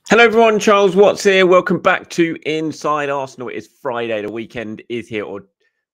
Hello everyone, Charles Watts here. Welcome back to Inside Arsenal. It is Friday, the weekend is here, or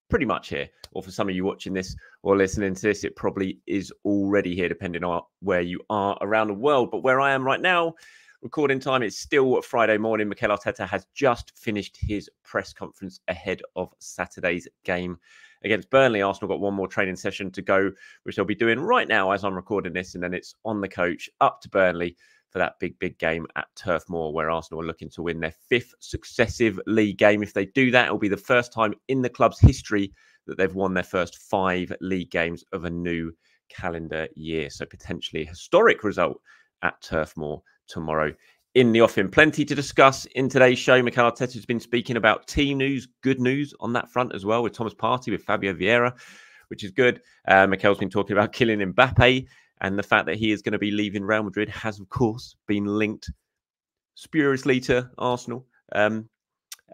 pretty much here. Or for some of you watching this or listening to this, it probably is already here, depending on where you are around the world. But where I am right now, recording time, it's still Friday morning. Mikel Arteta has just finished his press conference ahead of Saturday's game against Burnley. Arsenal got one more training session to go, which they'll be doing right now as I'm recording this. And then it's on the coach up to Burnley for that big game at Turf Moor, where Arsenal are looking to win their 5th successive league game. If they do that, it'll be the first time in the club's history that they've won their first 5 league games of a new calendar year. So potentially a historic result at Turf Moor tomorrow in the offing. Plenty to discuss in today's show. Mikel Arteta has been speaking about team news, good news on that front as well, with Thomas Partey, with Fabio Vieira, which is good. Mikel's been talking about Kylian Mbappe, and the fact that he is going to be leaving Real Madrid has, of course, been linked spuriously to Arsenal. So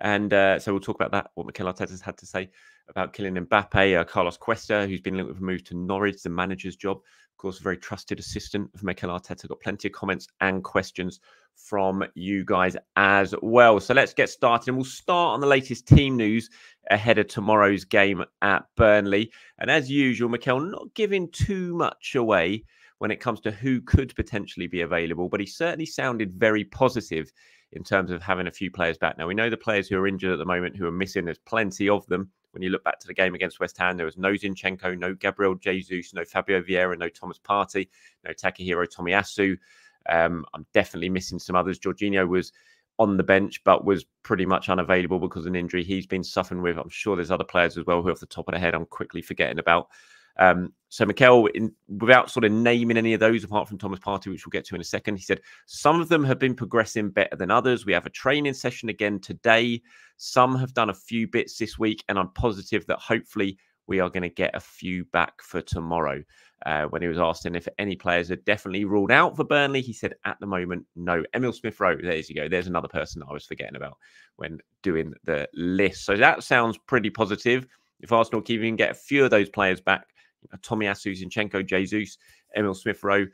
we'll talk about that, what Mikel Arteta's had to say about Kylian Mbappe. Carlos Cuesta, who's been linked with a move to Norwich, the manager's job. Of course, a very trusted assistant of Mikel Arteta. Got plenty of comments and questions from you guys as well. So let's get started. And we'll start on the latest team news ahead of tomorrow's game at Burnley. And as usual, Mikel not giving too much away when it comes to who could potentially be available, but he certainly sounded very positive in terms of having a few players back. Now, we know the players who are injured at the moment, who are missing, there's plenty of them. When you look back to the game against West Ham, there was no Zinchenko, no Gabriel Jesus, no Fabio Vieira, no Thomas Partey, no Takehiro Tomiyasu. I'm definitely missing some others. Jorginho was on the bench, but was pretty much unavailable because of an injury he's been suffering with. I'm sure there's other players as well who, off the top of the head, I'm quickly forgetting about. So Mikel, without sort of naming any of those, apart from Thomas Partey, which we'll get to in a second, he said some of them have been progressing better than others. We have a training session again today. Some have done a few bits this week, and I'm positive that hopefully we are going to get a few back for tomorrow. When he was asked if any players are definitely ruled out for Burnley, he said at the moment, no. Emil Smith-Rowe, there you go. There's another person I was forgetting about when doing the list. So that sounds pretty positive. If Arsenal can even get a few of those players back, Tomiyasu, Zinchenko, Jesus, Emil Smith-Rowe,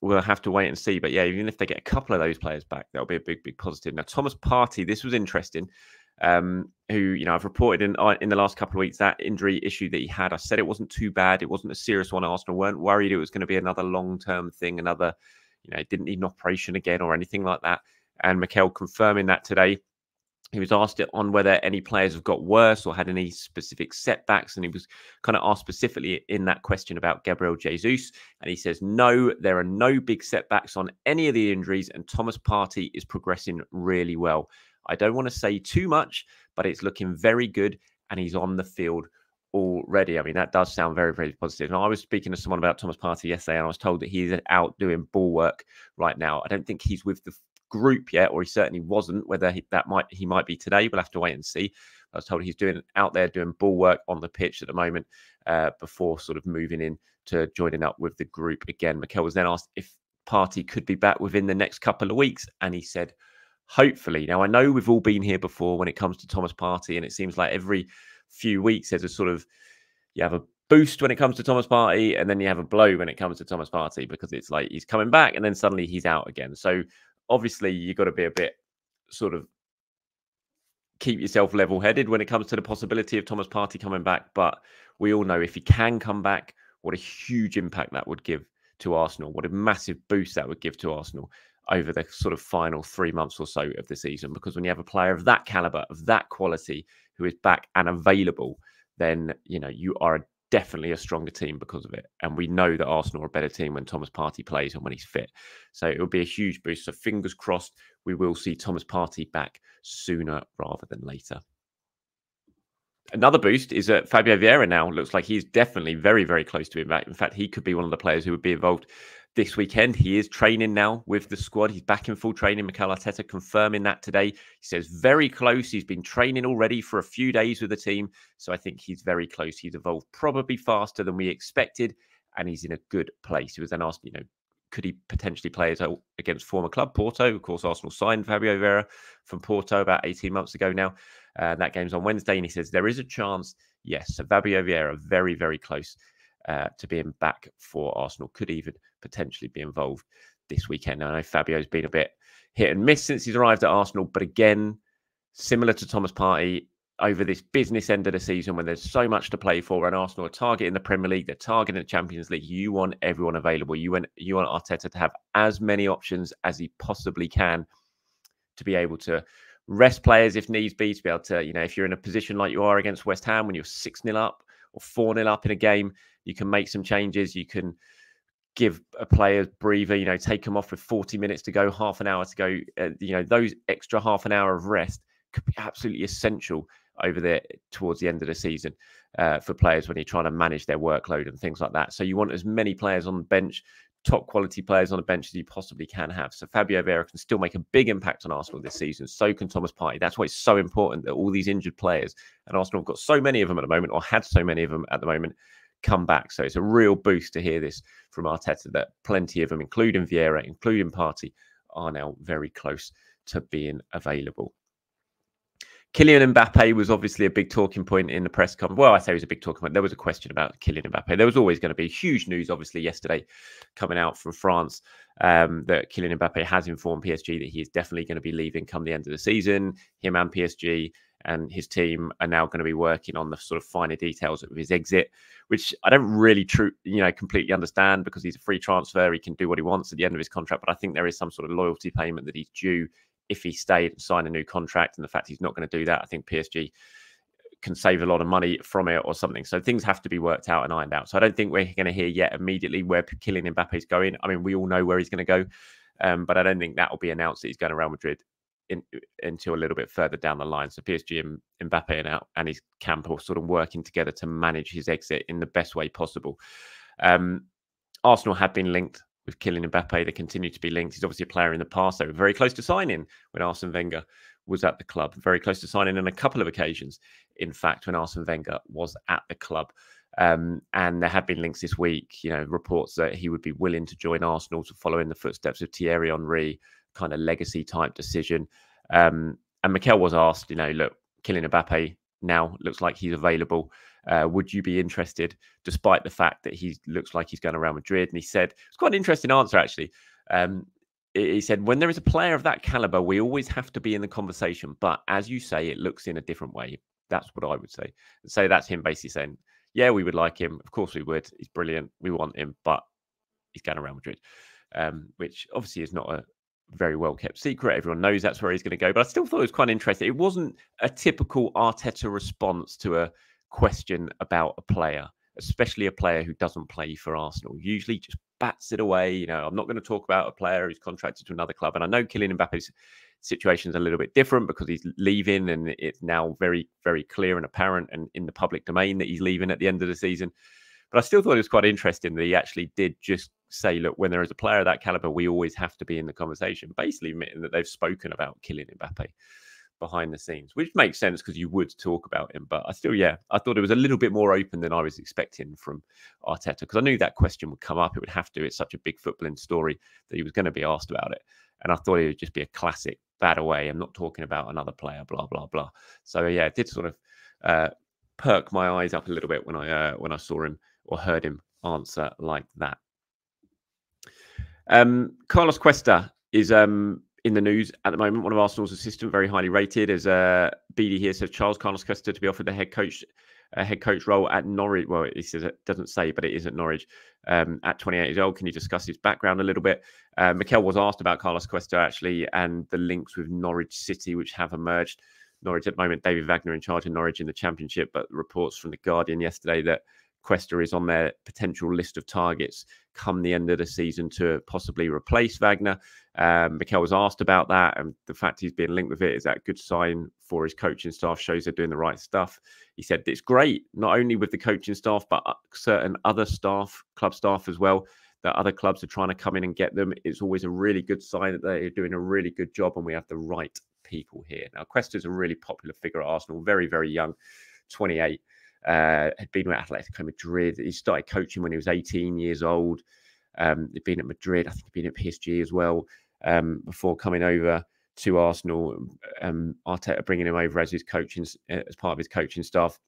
we'll have to wait and see. But yeah, even if they get a couple of those players back, that'll be a big positive. Now, Thomas Partey, this was interesting. Who, I've reported in the last couple of weeks, that injury issue that he had. I said it wasn't too bad. It wasn't a serious one. Arsenal weren't worried it was going to be another long-term thing, another, it didn't need an operation again or anything like that. And Mikel confirming that today. He was asked it on whether any players have got worse or had any specific setbacks. And he was kind of asked specifically in that question about Gabriel Jesus. And he says, no, there are no big setbacks on any of the injuries. And Thomas Partey is progressing really well. I don't want to say too much, but it's looking very good. And he's on the field already. I mean, that does sound very positive. And I was speaking to someone about Thomas Partey yesterday, and I was told that he's out doing ball work right now. I don't think he's with the group yet, or he certainly wasn't. Whether he might be today, we'll have to wait and see. I was told he's out there doing ball work on the pitch at the moment before sort of moving in to joining up with the group again. Mikel was then asked if Partey could be back within the next couple of weeks, and he said hopefully. Now, I know we've all been here before when it comes to Thomas Partey, and it seems like every few weeks there's a sort of, you have a boost when it comes to Thomas Partey, and then you have a blow when it comes to Thomas Partey, because it's like he's coming back and then suddenly he's out again. So obviously, you've got to be a bit sort of keep yourself level-headed when it comes to the possibility of Thomas Partey coming back. But we all know if he can come back, what a huge impact that would give to Arsenal. What a massive boost that would give to Arsenal over the sort of final 3 months or so of the season. Because when you have a player of that caliber, of that quality, who is back and available, then, you are definitely a stronger team because of it. And we know that Arsenal are a better team when Thomas Partey plays and when he's fit. So it will be a huge boost. So fingers crossed, we will see Thomas Partey back sooner rather than later. Another boost is that Fabio Vieira now looks like he's definitely very close to being back. In fact, he could be one of the players who would be involved this weekend. He is training now with the squad. He's back in full training. Mikel Arteta confirming that today. He says very close. He's been training already for a few days with the team. So I think he's very close. He's evolved probably faster than we expected, and he's in a good place. He was then asked, could he potentially play against former club Porto? Of course, Arsenal signed Fabio Vieira from Porto about 18 months ago now. That game's on Wednesday, and he says there is a chance, yes. So Fabio Vieira very close to being back for Arsenal. Could even potentially be involved this weekend. I know Fabio's been a bit hit and miss since he's arrived at Arsenal. But again, similar to Thomas Partey, over this business end of the season when there's so much to play for, and Arsenal are targeting the Premier League, they're targeting the Champions League, you want everyone available. You want Arteta to have as many options as he possibly can to be able to rest players if needs be, to be able to, if you're in a position like you are against West Ham when you're 6-0 up or 4-0 up in a game, you can make some changes. You can give a player breather, take them off with 40 minutes to go, half an hour to go. Those extra half an hour of rest could be absolutely essential over there towards the end of the season for players when you're trying to manage their workload and things like that. So you want as many players on the bench, top quality players on the bench as you possibly can have. So Fabio Vieira can still make a big impact on Arsenal this season. So can Thomas Partey. That's why it's so important that all these injured players, and Arsenal have got so many of them at the moment, or had so many of them at the moment, come back. So it's a real boost to hear this from Arteta that plenty of them, including Vieira, including Partey, are now very close to being available. Kylian Mbappe was obviously a big talking point in the press conference. Well, I say it was a big talking point. There was a question about Kylian Mbappe. There was always going to be huge news, obviously, yesterday coming out from France that Kylian Mbappe has informed PSG that he is definitely going to be leaving come the end of the season. Him and PSG and his team are now going to be working on the sort of finer details of his exit, which I don't really completely understand, because he's a free transfer. He can do what he wants at the end of his contract. But I think there is some sort of loyalty payment that he's due if he stayed and signed a new contract. And the fact he's not going to do that, I think PSG can save a lot of money from it or something. So things have to be worked out and ironed out. So I don't think we're going to hear yet immediately where Kylian Mbappe is going. I mean, we all know where he's going to go, but I don't think that will be announced that he's going to Real Madrid until a little bit further down the line. So PSG and Mbappe and his camp are sort of working together to manage his exit in the best way possible. Arsenal have been linked with Kylian Mbappe. They continue to be linked. He's obviously a player in the past. They were very close to signing when Arsene Wenger was at the club. Very close to signing on a couple of occasions, in fact, when Arsene Wenger was at the club. And there have been links this week, reports that he would be willing to join Arsenal to follow in the footsteps of Thierry Henry, kind of legacy type decision. And Mikel was asked, look, Kylian Mbappe now looks like he's available. Would you be interested, despite the fact that he looks like he's going to Real Madrid? And he said, it's quite an interesting answer, actually. He said, when there is a player of that caliber, we always have to be in the conversation. But as you say, it looks in a different way. That's what I would say. So that's him basically saying, yeah, we would like him. Of course we would. He's brilliant. We want him, but he's going to Real Madrid, which obviously is not a very well kept secret. Everyone knows that's where he's going to go. But I still thought it was quite interesting. It wasn't a typical Arteta response to a question about a player, especially a player who doesn't play for Arsenal. Usually just bats it away. I'm not going to talk about a player who's contracted to another club. And I know Kylian Mbappe's situation is a little bit different because he's leaving, and it's now very, very clear and apparent and in the public domain that he's leaving at the end of the season. But I still thought it was quite interesting that he actually did just say, look, when there is a player of that caliber, we always have to be in the conversation, basically admitting that they've spoken about Kylian Mbappe behind the scenes, which makes sense because you would talk about him. But I thought it was a little bit more open than I was expecting from Arteta, because I knew that question would come up. It would have to. It's such a big footballing story that he was going to be asked about it. And I thought it would just be a classic bat away. I'm not talking about another player, blah, blah, blah. So, yeah, it did sort of perk my eyes up a little bit when I saw him or heard him answer like that. Carlos Cuesta is in the news at the moment. One of Arsenal's assistant, very highly rated, as BD here says, Charles Carlos Cuesta to be offered the head coach role at Norwich. Well, he says it doesn't say, but it is at Norwich. At 28 years old, can you discuss his background a little bit? Mikel was asked about Carlos Cuesta actually, and the links with Norwich City, which have emerged. Norwich at the moment, David Wagner in charge of Norwich in the Championship, but reports from the Guardian yesterday that Cuesta is on their potential list of targets come the end of the season to possibly replace Wagner. Mikel was asked about that, and the fact he's being linked with it is that a good sign for his coaching staff, shows they're doing the right stuff. He said it's great, not only with the coaching staff, but certain other staff, club staff as well, that other clubs are trying to come in and get them. It's always a really good sign that they're doing a really good job and we have the right people here. Now, Cuesta is a really popular figure at Arsenal, very, very young, 28. Had been with Atletico Madrid. He started coaching when he was 18 years old. He'd been at Madrid. I think he'd been at PSG as well before coming over to Arsenal. Arteta bringing him over as his coaching, as part of his coaching staff.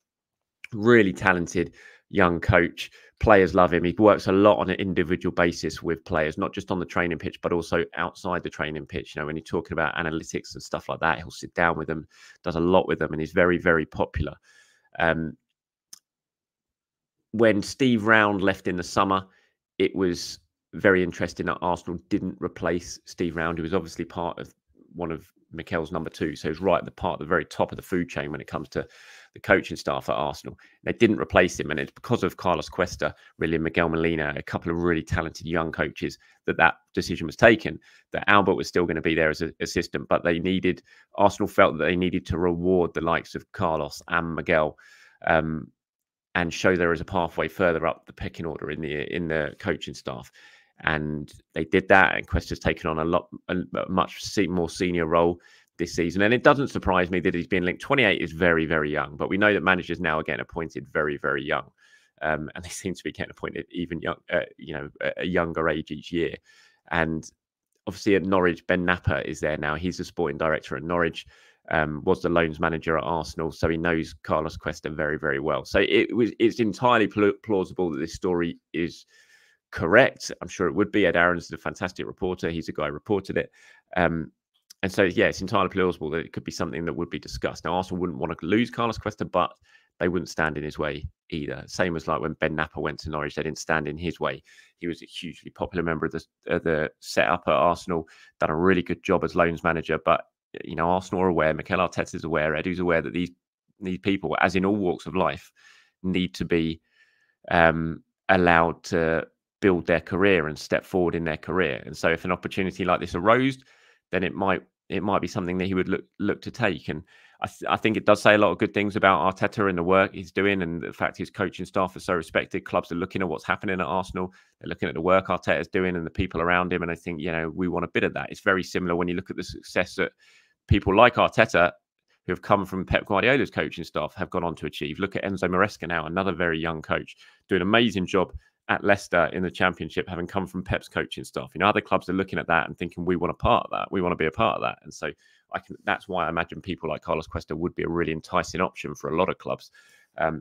Really talented young coach. Players love him. He works a lot on an individual basis with players, not just on the training pitch, but also outside the training pitch. You know, when you're talking about analytics and stuff like that, he'll sit down with them, does a lot with them, and he's very, very popular. When Steve Round left in the summer, it was very interesting that Arsenal didn't replace Steve Round, who was obviously part of one of Mikel's number two. So he's right at the very top of the food chain when it comes to the coaching staff at Arsenal. They didn't replace him, and it's because of Carlos Cuesta, really, Miguel Molina, a couple of really talented young coaches, that decision was taken. That Albert was still going to be there as an assistant, but Arsenal felt that they needed to reward the likes of Carlos and Miguel, and show there is a pathway further up the pecking order in the coaching staff. And they did that, and Cuesta's taken on a much more senior role this season. And it doesn't surprise me that he's been linked. 28 is very, very young, but we know that managers now are getting appointed very, very young. And they seem to be getting appointed even young, a younger age each year. And obviously at Norwich, Ben Napper is there now. He's the sporting director at Norwich. Was the loans manager at Arsenal, so he knows Carlos Cuesta very, very well. So it's entirely plausible that this story is correct. I'm sure it would be. Ed Aarons is a fantastic reporter. He's the guy who reported it. And so, yeah, it's entirely plausible that it could be something that would be discussed. Now, Arsenal wouldn't want to lose Carlos Cuesta, but they wouldn't stand in his way either. Same as like when Ben Napper went to Norwich, they didn't stand in his way. He was a hugely popular member of the setup at Arsenal, done a really good job as loans manager. But, you know, Arsenal are aware, Mikel Arteta is aware, Edu's aware that these people, as in all walks of life, need to be allowed to build their career and step forward in their career. And so if an opportunity like this arose, then it might be something that he would look to take. And I think it does say a lot of good things about Arteta and the work he's doing, and the fact his coaching staff are so respected. Clubs are looking at what's happening at Arsenal. They're looking at the work Arteta's doing and the people around him. And I think, you know, we want a bit of that. It's very similar when you look at the success that people like Arteta, who have come from Pep Guardiola's coaching staff, have gone on to achieve. Look at Enzo Maresca now, another very young coach, doing an amazing job at Leicester in the Championship, having come from Pep's coaching staff. You know, other clubs are looking at that and thinking, we want a part of that. We want to be a part of that. And so that's why I imagine people like Carlos Cuesta would be a really enticing option for a lot of clubs.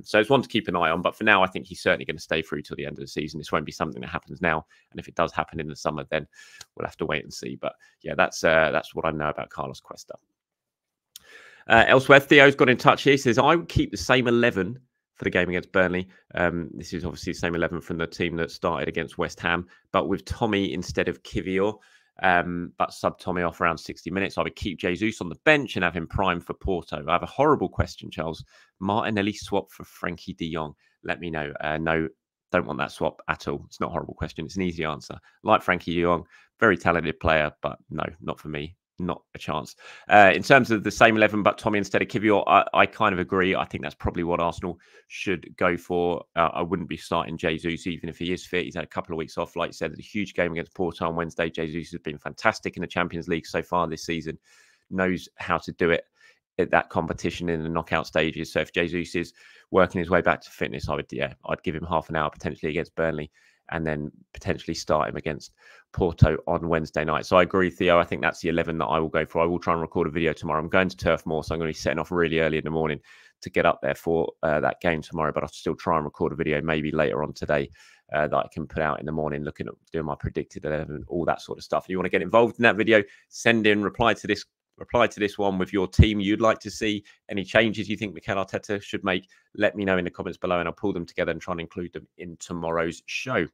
So it's one to keep an eye on. But for now, I think he's certainly going to stay through till the end of the season. This won't be something that happens now. And if it does happen in the summer, then we'll have to wait and see. But yeah, that's what I know about Carlos Cuesta. Elsewhere, Theo's got in touch here. He says, I would keep the same 11 for the game against Burnley. This is obviously the same 11 from the team that started against West Ham, but with Tommy instead of Kivior, but sub Tommy off around 60 minutes. I would keep Jesus on the bench and have him prime for Porto. I have a horrible question, Charles. Martinelli swap for Frankie de Jong. Let me know. No, don't want that swap at all. It's not a horrible question. It's an easy answer. Like Frankie de Jong, very talented player, but no, not for me. Not a chance. In terms of the same 11, but Tommy instead of Kivior, I kind of agree. I think that's probably what Arsenal should go for. I wouldn't be starting Jesus, even if he is fit. He's had a couple of weeks off. Like you said, a huge game against Porto on Wednesday. Jesus has been fantastic in the Champions League so far this season. Knows how to do it at that competition in the knockout stages. So if Jesus is working his way back to fitness, I'd give him half an hour potentially against Burnley, and then potentially start him against Porto on Wednesday night. So I agree, Theo. I think that's the 11 that I will go for. I will try and record a video tomorrow. I'm going to Turf Moor, so I'm going to be setting off really early in the morning to get up there for that game tomorrow. But I'll still try and record a video maybe later on today that I can put out in the morning, looking at doing my predicted 11, all that sort of stuff. If you want to get involved in that video, send in, reply to this one with your team you'd like to see. Any changes you think Mikel Arteta should make, let me know in the comments below, and I'll pull them together and try and include them in tomorrow's show.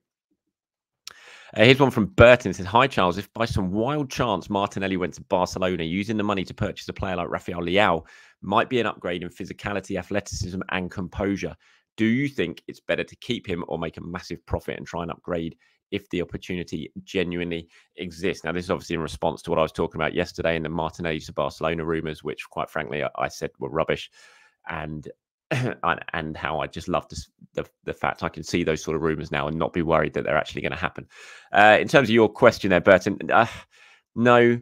Here's one from Burton. It says, hi, Charles. If by some wild chance Martinelli went to Barcelona, using the money to purchase a player like Rafael Leao might be an upgrade in physicality, athleticism, and composure. Do you think it's better to keep him or make a massive profit and try and upgrade if the opportunity genuinely exists? Now, this is obviously in response to what I was talking about yesterday in the Martinelli to Barcelona rumours, which, quite frankly, I said were rubbish. And how I just love the fact I can see those sort of rumours now and not be worried that they're actually going to happen. In terms of your question there, Burton, no,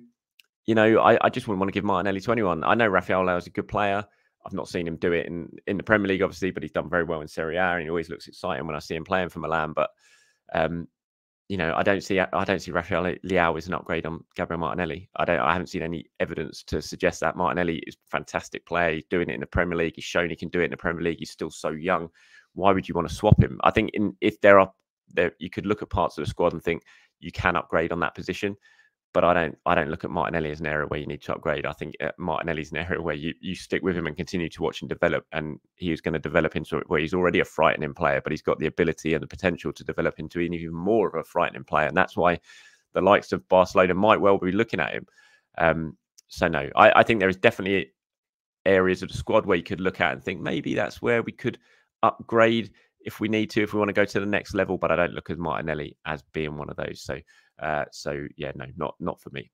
you know, I just wouldn't want to give Martinelli to anyone. I know Rafael Leao is a good player. I've not seen him do it in the Premier League, obviously, but he's done very well in Serie A, and he always looks exciting when I see him playing for Milan. But you know, I don't see Rafael Leao as an upgrade on Gabriel Martinelli. I haven't seen any evidence to suggest that. Martinelli is a fantastic player. He's doing it in the Premier League. He's shown he can do it in the Premier League. He's still so young. why would you want to swap him? I think if there you could look at parts of the squad and think you can upgrade on that position. But I don't look at Martinelli as an area where you need to upgrade. I think Martinelli's an area where you stick with him and continue to watch him develop. And he is going to develop into where he's already a frightening player, but he's got the ability and the potential to develop into even more of a frightening player. And that's why the likes of Barcelona might well be looking at him. So no, I think there is definitely areas of the squad where you could look at and think maybe that's where we could upgrade if we need to, if we want to go to the next level. But I don't look at Martinelli as being one of those. So yeah, no, not for me.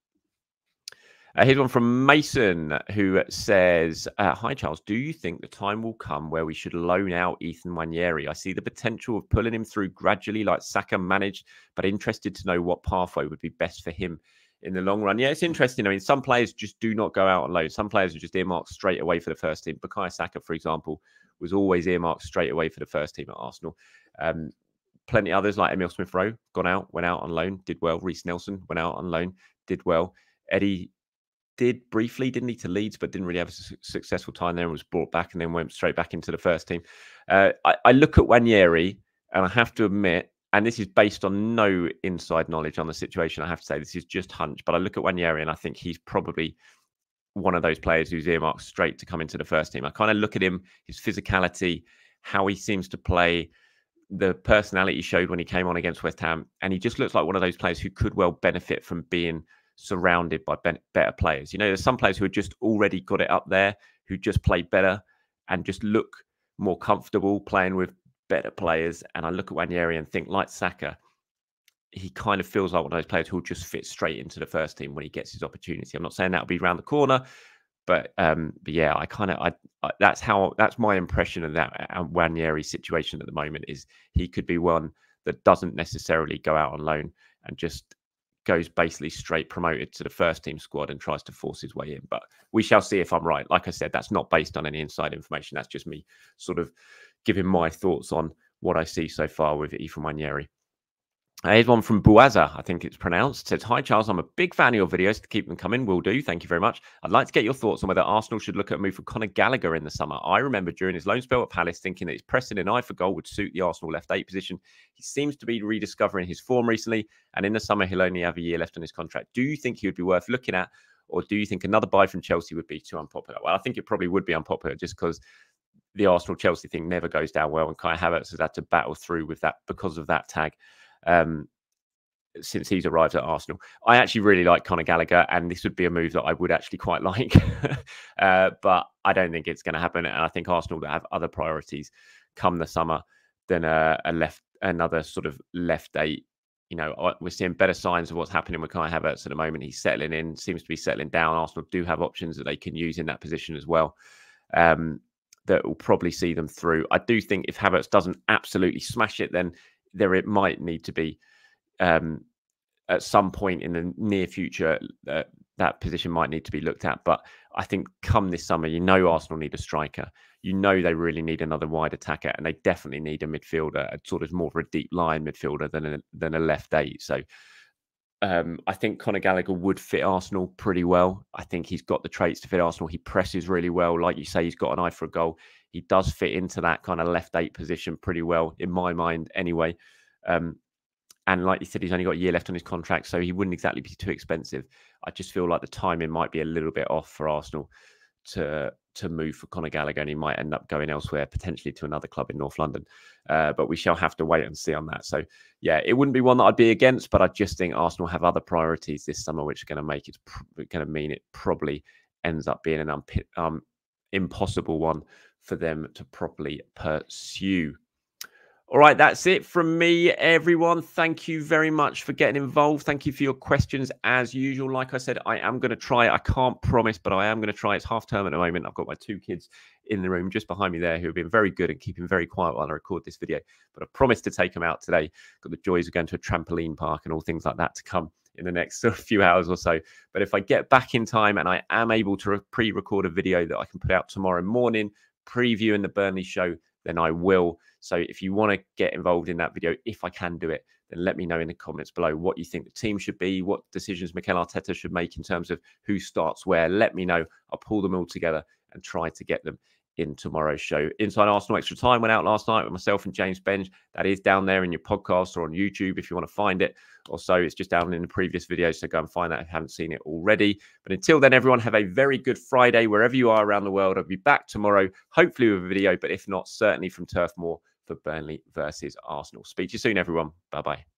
Here's one from Mason who says, hi, Charles. Do you think the time will come where we should loan out Ethan Nwaneri? I see the potential of pulling him through gradually like Saka managed, but interested to know what pathway would be best for him in the long run. Yeah, it's interesting. I mean, some players just do not go out on loan. Some players are just earmarked straight away for the first team. Bukayo Saka, for example, was always earmarked straight away for the first team at Arsenal. Plenty others like Emil Smith-Rowe went out on loan, did well. Reece Nelson went out on loan, did well. Eddie did briefly, didn't he, to Leeds, but didn't really have a successful time there and was brought back and then went straight back into the first team. I look at Nwaneri and I have to admit, and this is based on no inside knowledge on the situation, I have to say this is just hunch, but I look at Nwaneri and I think he's probably one of those players who's earmarked straight to come into the first team. I kind of look at him, his physicality, how he seems to play, the personality he showed when he came on against West Ham, and he just looks like one of those players who could well benefit from being surrounded by better players. You know, there's some players who have just already got it up there, who just play better and just look more comfortable playing with better players. And I look at Nwaneri and think, like Saka, he kind of feels like one of those players who will just fit straight into the first team when he gets his opportunity. I'm not saying that'll be around the corner, but yeah, that's my impression of that Nwaneri situation at the moment. Is he could be one that doesn't necessarily go out on loan and just goes basically straight promoted to the first team squad and tries to force his way in. But we shall see if I'm right. Like I said, that's not based on any inside information. That's just me sort of giving my thoughts on what I see so far with Ethan Nwaneri. Here's one from Buaza, I think it's pronounced. It says, hi, Charles. I'm a big fan of your videos. To keep them coming, will do. Thank you very much. I'd like to get your thoughts on whether Arsenal should look at a move for Conor Gallagher in the summer. I remember during his loan spell at Palace thinking that his pressing and eye for goal would suit the Arsenal left 8 position. He seems to be rediscovering his form recently, and in the summer, he'll only have a year left on his contract. Do you think he would be worth looking at, or do you think another buy from Chelsea would be too unpopular? Well, I think it probably would be unpopular just because the Arsenal-Chelsea thing never goes down well, and Kai Havertz has had to battle through with that because of that tag. Since he's arrived at Arsenal, I actually really like Conor Gallagher, and this would be a move that I would actually quite like. But I don't think it's going to happen, and I think Arsenal will have other priorities come the summer than another sort of left 8. You know, we're seeing better signs of what's happening with Kai Havertz at the moment. He's settling in, seems to be settling down. Arsenal do have options that they can use in that position as well. That will probably see them through. I do think if Havertz doesn't absolutely smash it, then it might need to be at some point in the near future, that position might need to be looked at. But I think come this summer, you know, Arsenal need a striker. You know, they really need another wide attacker, and they definitely need a midfielder, a sort of more of a deep line midfielder than a left 8. So I think Conor Gallagher would fit Arsenal pretty well. I think he's got the traits to fit Arsenal. He presses really well. Like you say, he's got an eye for a goal. He does fit into that kind of left 8 position pretty well, in my mind anyway. And like you said, he's only got a year left on his contract, so he wouldn't exactly be too expensive. I just feel like the timing might be a little bit off for Arsenal to move for Conor Gallagher, and he might end up going elsewhere, potentially to another club in North London. But we shall have to wait and see on that. So, yeah, it wouldn't be one that I'd be against, but I just think Arsenal have other priorities this summer, which are going to mean it probably ends up being an impossible one for them to properly pursue. All right, that's it from me, everyone. Thank you very much for getting involved. Thank you for your questions as usual. Like I said, I am going to try. I can't promise, but I am going to try. It's half term at the moment. I've got my 2 kids in the room just behind me there who have been very good and keeping very quiet while I record this video. But I promised to take them out today. Got the joys of going to a trampoline park and all things like that to come in the next sort of few hours or so. But if I get back in time and I am able to pre-record a video that I can put out tomorrow morning, previewing the Burnley show, then I will. So if you want to get involved in that video, if I can do it, then let me know in the comments below what you think the team should be, what decisions Mikel Arteta should make in terms of who starts where. Let me know. I'll pull them all together and try to get them in tomorrow's show. Inside Arsenal Extra Time went out last night with myself and James Benge. That is down there in your podcast or on YouTube if you want to find it. Also, it's just down in the previous video, so go and find that if you haven't seen it already. But until then, everyone, have a very good Friday wherever you are around the world. I'll be back tomorrow, hopefully with a video, but if not, certainly from Turf Moor for Burnley versus Arsenal. Speak to you soon, everyone. Bye-bye.